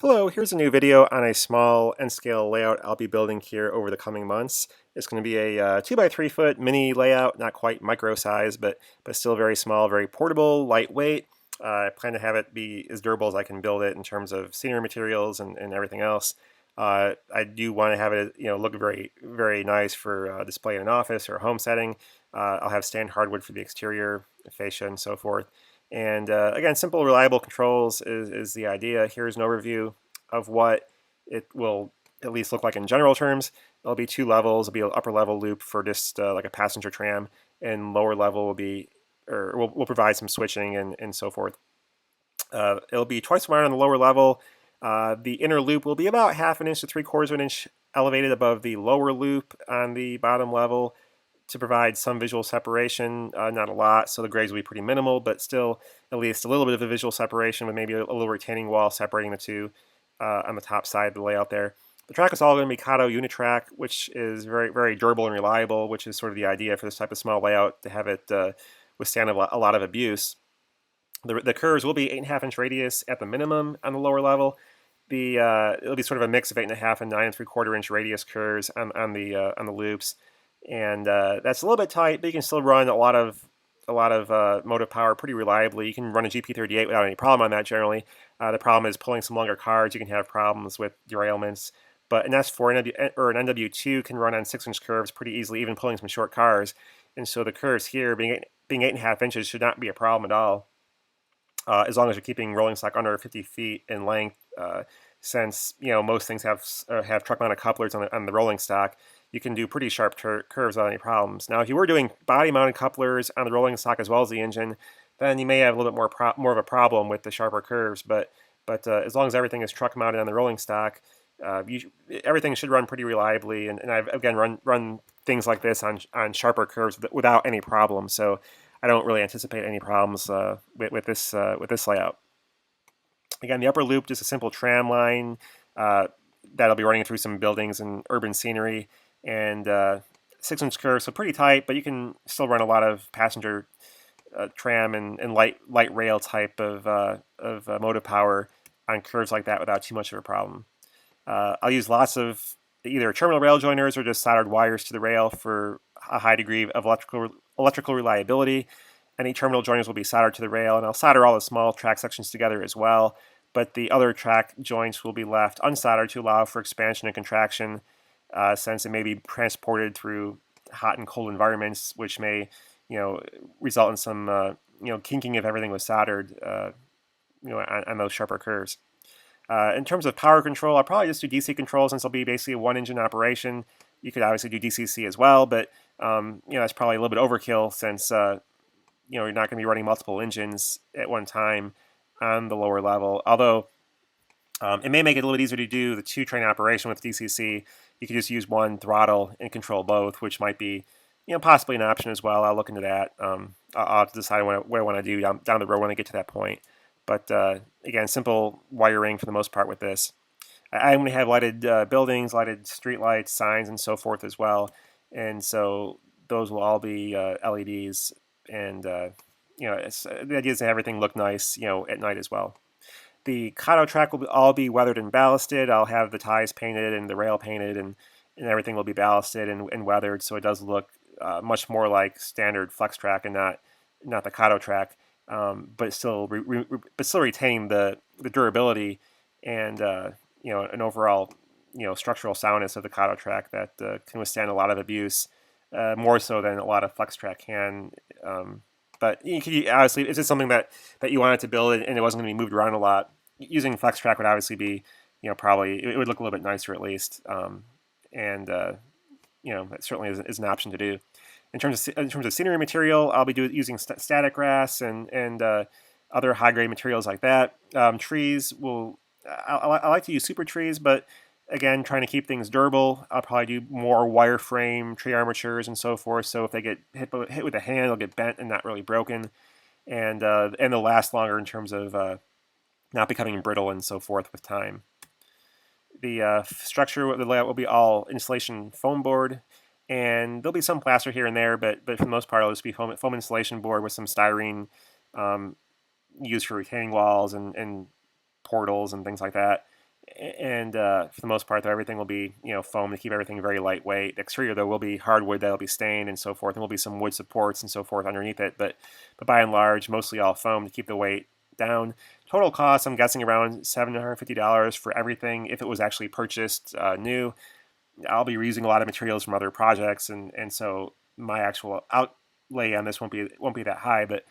Hello, here's a new video on a small N-scale layout I'll be building here over the coming months. It's going to be a 2 by 3 foot mini layout, not quite micro size, but still very small, very portable, lightweight. I plan to have it be as durable as I can build it in terms of scenery materials and everything else. I do want to have it, look very, very nice for display in an office or a home setting. I'll have stained hardwood for the exterior, fascia, and so forth. And again, simple, reliable controls is the idea. Here's an overview of what it will at least look like in general terms. There'll be two levels. There'll be an upper level loop for just like a passenger tram, and lower level will be, or we'll provide some switching and so forth. It'll be twice wide on the lower level. The inner loop will be about 1/2 inch to 3/4 of an inch elevated above the lower loop on the bottom level to provide some visual separation, not a lot, so the grades will be pretty minimal, but still at least a little bit of a visual separation with maybe a little retaining wall separating the two on the top side of the layout there. The track is all going to be Kato Unitrack, which is very, very durable and reliable, which is sort of the idea for this type of small layout, to have it withstand a lot of abuse. The curves will be 8.5 inch radius at the minimum on the lower level. It'll be sort of a mix of 8.5 and 9 3/4 inch radius curves on the loops, and that's a little bit tight, but you can still run a lot of motive power pretty reliably. You can run a GP38 without any problem on that generally. The problem is pulling some longer cards. You can have problems with derailments, but an S4 or an NW2 can run on 6-inch curves pretty easily, even pulling some short cars. And so the curves here being 8.5 inches should not be a problem at all, as long as you're keeping rolling stock under 50 feet in length. Since most things have truck-mounted couplers on the rolling stock, you can do pretty sharp curves without any problems. Now, if you were doing body-mounted couplers on the rolling stock as well as the engine, then you may have a little bit more of a problem with the sharper curves. But as long as everything is truck-mounted on the rolling stock, everything should run pretty reliably. And I've again run things like this on sharper curves without any problem. So I don't really anticipate any problems with this layout. Again, the upper loop, just a simple tram line that'll be running through some buildings and urban scenery, and 6-inch curve, so pretty tight, but you can still run a lot of passenger tram and light rail type of motive power on curves like that without too much of a problem. I'll use lots of either terminal rail joiners or just soldered wires to the rail for a high degree of electrical reliability. Any terminal joiners will be soldered to the rail, and I'll solder all the small track sections together as well, but the other track joints will be left unsoldered to allow for expansion and contraction, since it may be transported through hot and cold environments, which may result in some kinking if everything was soldered on those sharper curves. In terms of power control, I'll probably just do DC control since it'll be basically a one-engine operation. You could obviously do DCC as well, but that's probably a little bit overkill since you're not going to be running multiple engines at one time on the lower level. Although it may make it a little bit easier to do the two-train operation with DCC. You could just use one throttle and control both, which might be possibly an option as well. I'll look into that. I'll have to decide what I want to do down the road when I get to that point. But again, simple wiring for the most part with this. I'm going to have lighted buildings, lighted street lights, signs, and so forth as well. And so those will all be LEDs. And the idea is to have everything look nice, at night as well. The Kato track will all be weathered and ballasted. I'll have the ties painted and the rail painted, and everything will be ballasted and weathered, so it does look much more like standard flex track and not the Kato track, but still retain the durability and an overall structural soundness of the Kato track that can withstand a lot of abuse, more so than a lot of flex track can. But you could obviously, it's just something that you wanted to build and it wasn't going to be moved around a lot. Using flex track would obviously be, probably it would look a little bit nicer at least, and that certainly is an option to do. In terms of scenery material, I'll be using static grass and other high grade materials like that. Trees will I like to use super trees, but again, trying to keep things durable, I'll probably do more wireframe tree armatures and so forth. So if they get hit with a hand, they'll get bent and not really broken, and they'll last longer in terms of not becoming brittle and so forth with time. The structure, the layout will be all insulation foam board, and there'll be some plaster here and there, but for the most part, it'll just be foam insulation board with some styrene used for retaining walls and portals and things like that. And for the most part, though, everything will be foam to keep everything very lightweight. The exterior, though, will be hardwood that'll be stained and so forth, and will be some wood supports and so forth underneath it. But by and large, mostly all foam to keep the weight down. Total cost, I'm guessing around $750 for everything if it was actually purchased new. I'll be reusing a lot of materials from other projects, and so my actual outlay on this won't be that high. But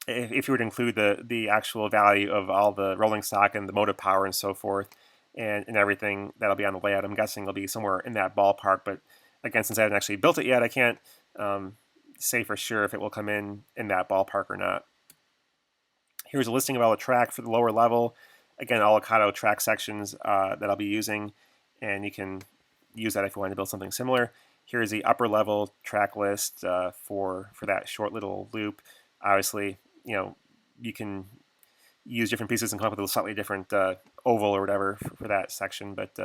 if you were to include the actual value of all the rolling stock and the motive power and so forth, and everything that'll be on the layout, I'm guessing it'll be somewhere in that ballpark. But again, since I haven't actually built it yet, I can't say for sure if it will come in that ballpark or not. Here's a listing of all the track for the lower level. Again, all the Kato track sections that I'll be using, and you can use that if you want to build something similar. Here's the upper level track list for that short little loop. Obviously, you can use different pieces and come up with a slightly different oval or whatever for that section, but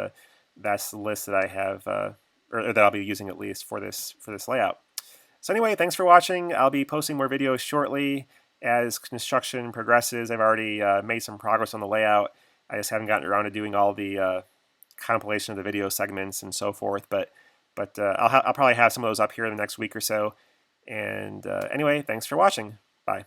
that's the list that I have, or that I'll be using at least for this layout. So anyway, thanks for watching. I'll be posting more videos shortly as construction progresses. I've already made some progress on the layout. I just haven't gotten around to doing all the compilation of the video segments and so forth, but I'll probably have some of those up here in the next week or so. And anyway, thanks for watching. Bye.